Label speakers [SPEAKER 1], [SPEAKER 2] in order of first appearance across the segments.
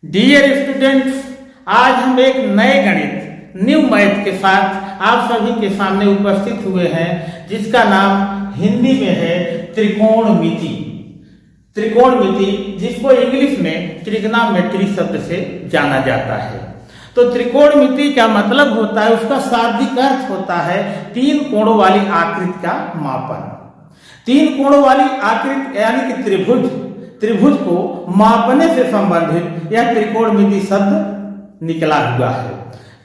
[SPEAKER 1] Dear students, आज हम एक नए गणित न्यू मैथ के साथ आप सभी के सामने उपस्थित हुए हैं, जिसका नाम हिंदी में है त्रिकोणमिति। त्रिकोणमिति जिसको इंग्लिश में ट्रिग्नोमेट्री शब्द से जाना जाता है। तो त्रिकोणमिति का मतलब होता है, उसका शाब्दिक अर्थ होता है तीन कोणों वाली आकृति का मापन। तीन कोणों वाली आकृति यानी कि त्रिभुज को मापने से संबंधित यह त्रिकोणमिति शब्द निकला हुआ है।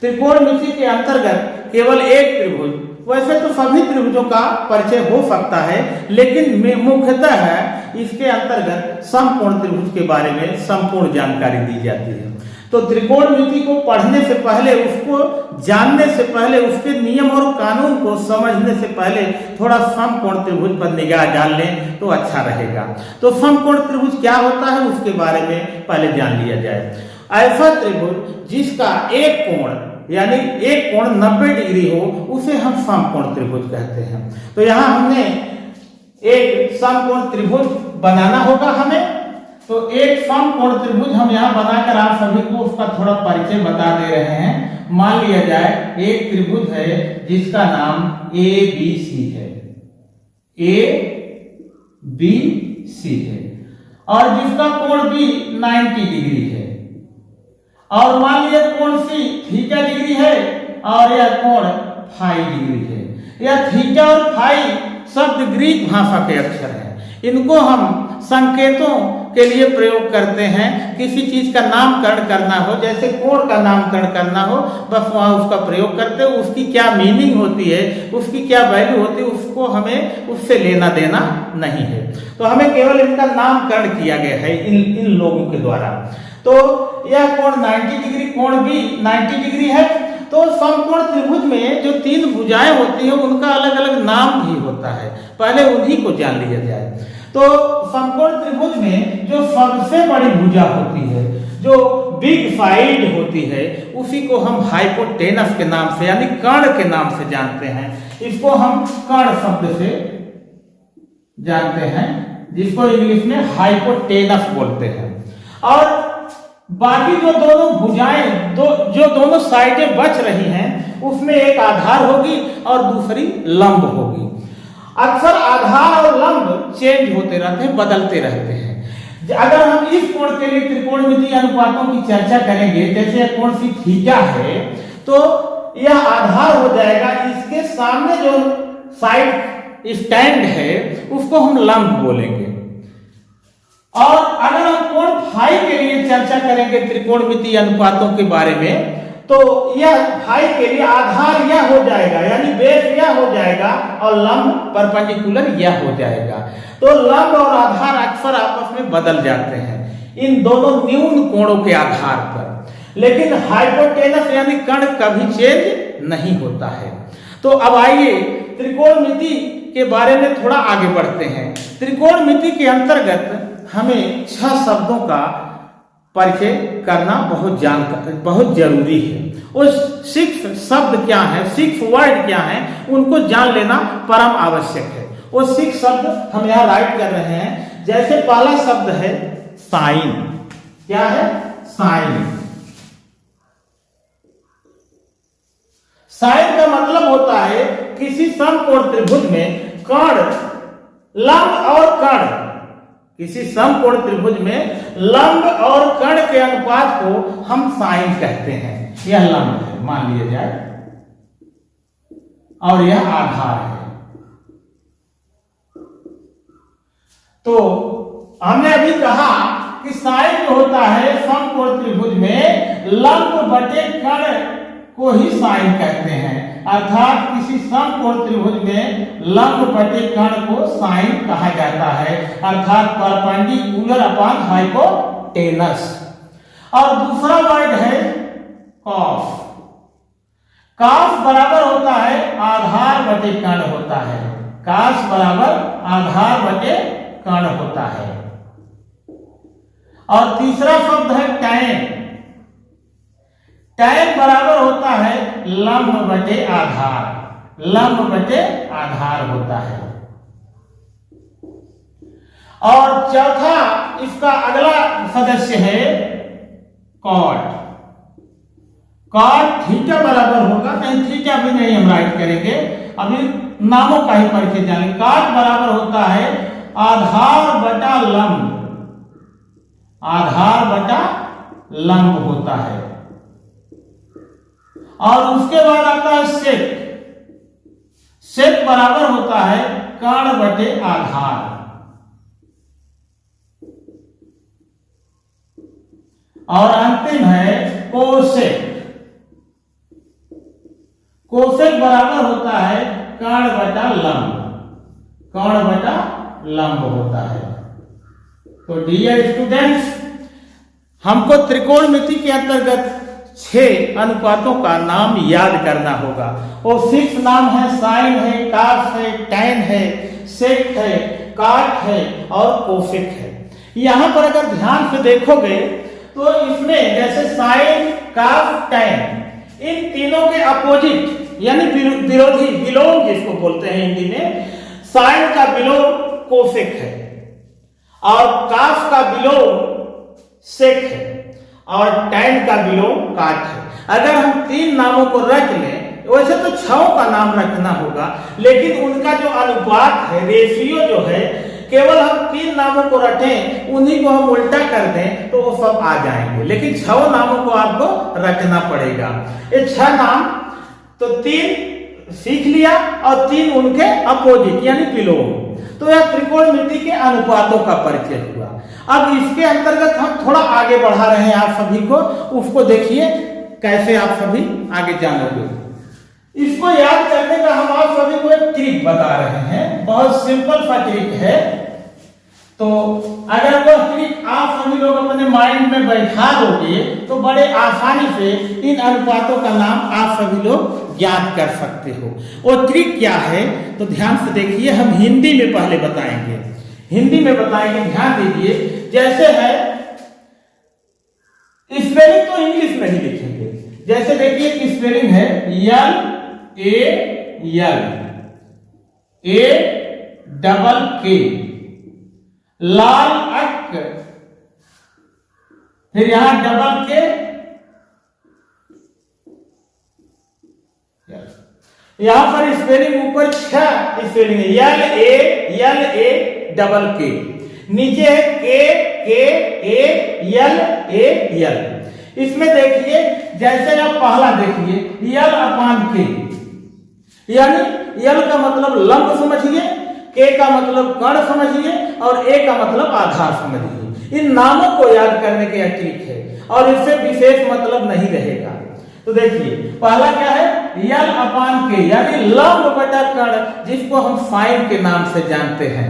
[SPEAKER 1] त्रिकोणमिति के अंतर्गत केवल एक त्रिभुज, वैसे तो सभी त्रिभुजों का परिचय हो सकता है, लेकिन मुख्यतः है इसके अंतर्गत समकोण त्रिभुज के बारे में संपूर्ण जानकारी दी जाती है। तो त्रिकोणमिति को पढ़ने से पहले, उसको जानने से पहले, उसके नियम और कानून को समझने से पहले थोड़ा समकोण त्रिभुज पर निगाह डाल लें तो अच्छा रहेगा। तो समकोण त्रिभुज क्या होता है उसके बारे में पहले जान लिया जाए। ऐसा त्रिभुज जिसका एक कोण यानी एक कोण 90 डिग्री हो, उसे हम समकोण त्रिभुज कहते हैं। तो यहाँ हमने एक समकोण त्रिभुज बनाना होगा हमें। तो एक समकोण त्रिभुज हम यहाँ बनाकर आप सभी को उसका थोड़ा परिचय बता दे रहे हैं। मान लिया जाए एक त्रिभुज है जिसका नाम ABC है, ABC है, और जिसका कोण भी 90 डिग्री है। और मान लिया कोण C थीटा डिग्री है और यह कोण फाई डिग्री है। यह थीटा और फाई शब्द ग्रीक भाषा के अक्षर है। इनको हम संकेतों के लिए प्रयोग करते हैं। किसी चीज का नामकरण करना हो, जैसे कोण का नामकरण करना हो, बस वहां उसका प्रयोग करते हैं। उसकी क्या मीनिंग होती है, उसकी क्या वैल्यू होती है, उसको हमें उससे लेना देना नहीं है। तो हमें केवल इनका नामकरण किया गया है इन लोगों के द्वारा। तो यह कोण 90 डिग्री, कोण भी 90 डिग्री है। तो समकोण त्रिभुज में जो तीन भुजाएं होती हैं उनका अलग अलग नाम भी होता है, पहले उन्हीं को जान लिया जाए। तो समकोण त्रिभुज में जो सबसे बड़ी भुजा होती है, जो बिग साइड होती है, उसी को हम हाइपोटेनस के नाम से यानी कर्ण के नाम से जानते हैं। इसको हम कर्ण शब्द से जानते हैं, जिसको इंग्लिश में हाइपोटेनस बोलते हैं। और बाकी जो दोनों भुजाएं जो दोनों साइडें बच रही हैं, उसमें एक आधार होगी और दूसरी लंब होगी। अक्सर आधार और लंब चेंज होते रहते हैं, बदलते रहते हैं। अगर हम इस कोण के लिए त्रिकोणमिति अनुपातों की चर्चा करेंगे, जैसे कोण सी थीटा है, तो यह आधार हो जाएगा। इसके सामने जो साइड स्टैंड है उसको हम लंब बोलेंगे। और अगर हम कोण फाई के लिए चर्चा करेंगे त्रिकोणमिति अनुपातों के बारे में, तो यह फाई के लिए आधार यह हो जाएगा, यानी बेस यह हो जाएगा और लंब परपेंडिकुलर यह हो जाएगा। तो लंब और आधार अक्सर आपस में बदल जाते हैं इन दोनों न्यून कोणों के आधार पर, लेकिन हाइपोटेनस यानी कर्ण कभी चेंज नहीं होता है। तो अब आइए त्रिकोणमिति के बारे में थोड़ा आगे बढ़ते हैं। त्रिकोणमिति के अंतर्गत हमें 6 शब्दों का परिचय करना बहुत जरूरी है। उस 6 शब्द क्या है, 6 वर्ड क्या है, उनको जान लेना परम आवश्यक है। वो 6 शब्द हम यहाँ राइट कर रहे हैं। जैसे पहला शब्द है साइन। क्या है? साइन। साइन का मतलब होता है किसी समकोण त्रिभुज में कर्ण, लंब और कर्ण, किसी समकोण त्रिभुज में लंब और कर्ण के अनुपात को हम साइन कहते हैं। यह लंब है मान लिया जाए, और यह आधार है। तो हमने अभी कहा कि साइन जो होता है समकोण त्रिभुज में लंब बटे कर्ण को ही साइन कहते हैं। अर्थात किसी समकोण त्रिभुज में लंब बटे कर्ण को साइन कहा जाता है, अर्थात परपेंडिकुलर अपॉन हाइपोटेनस। और दूसरा वर्ड है कॉस। कॉस बराबर होता है आधार बटे कर्ण होता है। कॉस बराबर आधार बटे कर्ण होता है। और तीसरा शब्द है टैन। टैन बराबर होता है लंब बटे आधार। लंब बटे आधार होता है। और चौथा इसका अगला सदस्य है कॉट। कॉट थीटा बराबर होगा, कहीं थीटा भी नहीं हम राइट करेंगे, अभी नामों का ही परिचय जानेंगे। कॉट बराबर होता है आधार बटा लंब, आधार बटा लंब होता है। और उसके बाद आता है सेक। सेक बराबर होता है कर्ण बटे आधार। और अंतिम है कोसेक। कोसेक बराबर होता है कर्ण बटा लंब, कर्ण बटा लंब होता है। तो डियर स्टूडेंट्स, हमको त्रिकोणमिति के अंतर्गत 6 अनुपातों का नाम याद करना होगा। वो 6 नाम है, साइन है, कास है, टैन है, सेक है, काट है और कोसेक है। यहां पर अगर ध्यान से देखोगे तो इसमें जैसे साइन, कास, टैन, इन तीनों के अपोजिट यानी विरोधी, विलोम जिसको बोलते हैं हिंदी में, साइन का विलोम कोसेक है और कास का विलोम सेक है और टैन का विलोम काट है। अगर हम 3 नामों को रख लें, वैसे तो 6 का नाम रखना होगा, लेकिन उनका जो अनुपात है, रेशियो जो है, केवल हम 3 नामों को रखें, उन्हीं को हम उल्टा कर दें तो वो सब आ जाएंगे, लेकिन 6 नामों को आपको रखना पड़ेगा। ये 6 नाम तो 3 सीख लिया और 3 उनके अपोजिट यानी विलोम। तो यह त्रिकोणमिति के अनुपातों का परिचय हुआ। अब इसके अंतर्गत हम थोड़ा आगे बढ़ा रहे हैं आप सभी को, उसको देखिए कैसे आप सभी आगे जानोगे। इसको याद करने का हम आप सभी को एक ट्रिक बता रहे हैं, बहुत सिंपल सा ट्रिक है। तो अगर वो ट्रिक आप सभी लोग अपने माइंड में बैठा दोगे तो बड़े आसानी से इन अनुपातों का नाम आप सभी लोग ज्ञात कर सकते हो। वो ट्रिक क्या है तो ध्यान से देखिए, हम हिंदी में पहले बताएंगे, हिंदी में बताएंगे, ध्यान दीजिए। जैसे है, स्पेलिंग तो इंग्लिश में ही लिखेंगे। जैसे देखिए कि स्पेलिंग है LALAK, लाल अक, फिर यहां डबल के, यहां पर स्पेलिंग ऊपर 6 स्पेलिंग है, LA डबल के, नीचे है KAL। इसमें देखिए जैसे आप पहला देखिए यल अपान के, यानी यल का मतलब लंब समझिए, के का मतलब कर्ण समझिए और ए का मतलब आधार समझिए। इन नामों को याद करने के ट्रिक है और इससे विशेष मतलब नहीं रहेगा। तो देखिए पहला क्या है, यल अपान के यानी लंब बटा कर्ण, जिसको हम साइन के नाम से जानते हैं।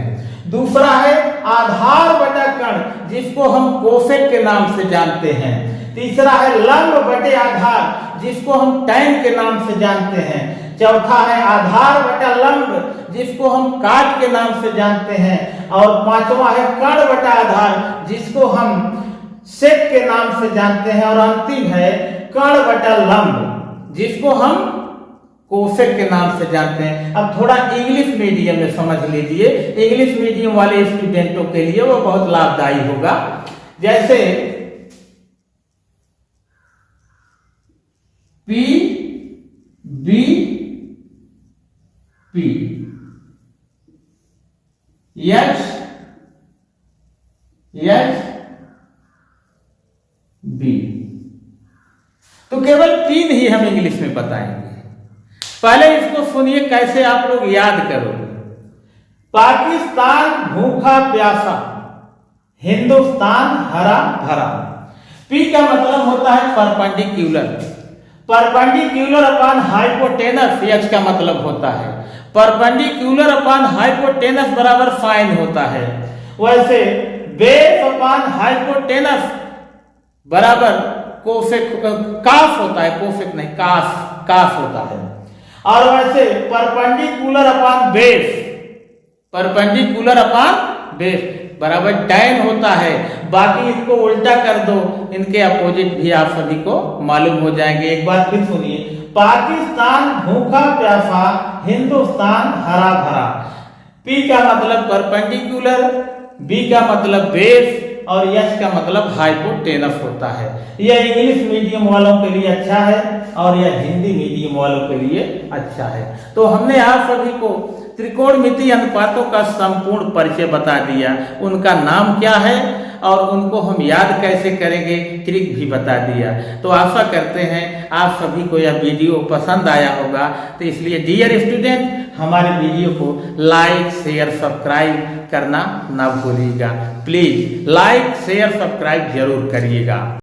[SPEAKER 1] दूसरा है आधार बटा कर्ण, जिसको हम कोसेक के नाम से जानते हैं। तीसरा है लंब बटे आधार, जिसको हम टैन के नाम से जानते हैं। चौथा है आधार बटा लंब, जिसको हम काट के नाम से जानते हैं। और पांचवा है कर्ण बटा आधार, जिसको हम सेक के नाम से जानते हैं। और अंतिम है कर्ण बटा लंब, जिसको हम कोसेक के नाम से जानते हैं। अब थोड़ा इंग्लिश मीडियम में समझ लीजिए, इंग्लिश मीडियम वाले स्टूडेंटों के लिए वो बहुत लाभदायी होगा। जैसे PBP, HB, तो केवल 3 ही हम इंग्लिश में बताएंगे। पहले इसको सुनिए कैसे आप लोग याद करोगे। पाकिस्तान भूखा प्यासा, हिंदुस्तान हरा भरा। पी का मतलब होता है perpendicular, perpendicular upon hypotenuse H का मतलब होता है। परपेंडिकुलर अपॉन हाइपोटेनस बराबर साइन होता है। वैसे बेस अपॉन हाइपोटेनस बराबर कोसेक, कास होता है, कोसेक नहीं, कास होता है। और वैसे perpendicular upon base, perpendicular upon base बराबर टैन होता है। बाकी इसको उल्टा कर दो, इनके अपोजिट भी आप सभी को मालूम हो जाएंगे। एक बार फिर सुनिए, पाकिस्तान भूखा प्यासा, हिंदुस्तान हरा भरा। पी का मतलब परपेंडिकुलर, बी का मतलब बेस और यस का मतलब हाइपोटेनस होता है। यह इंग्लिश मीडियम वालों के लिए अच्छा है और यह हिंदी मीडियम वालों के लिए अच्छा है। तो हमने आप सभी को त्रिकोणमितीय अनुपातों का संपूर्ण परिचय बता दिया, उनका नाम क्या है और उनको हम याद कैसे करेंगे ट्रिक भी बता दिया। तो आशा करते हैं आप सभी को यह वीडियो पसंद आया होगा। तो इसलिए डियर स्टूडेंट, हमारे वीडियो को लाइक शेयर सब्सक्राइब करना ना भूलिएगा। प्लीज लाइक शेयर सब्सक्राइब जरूर करिएगा।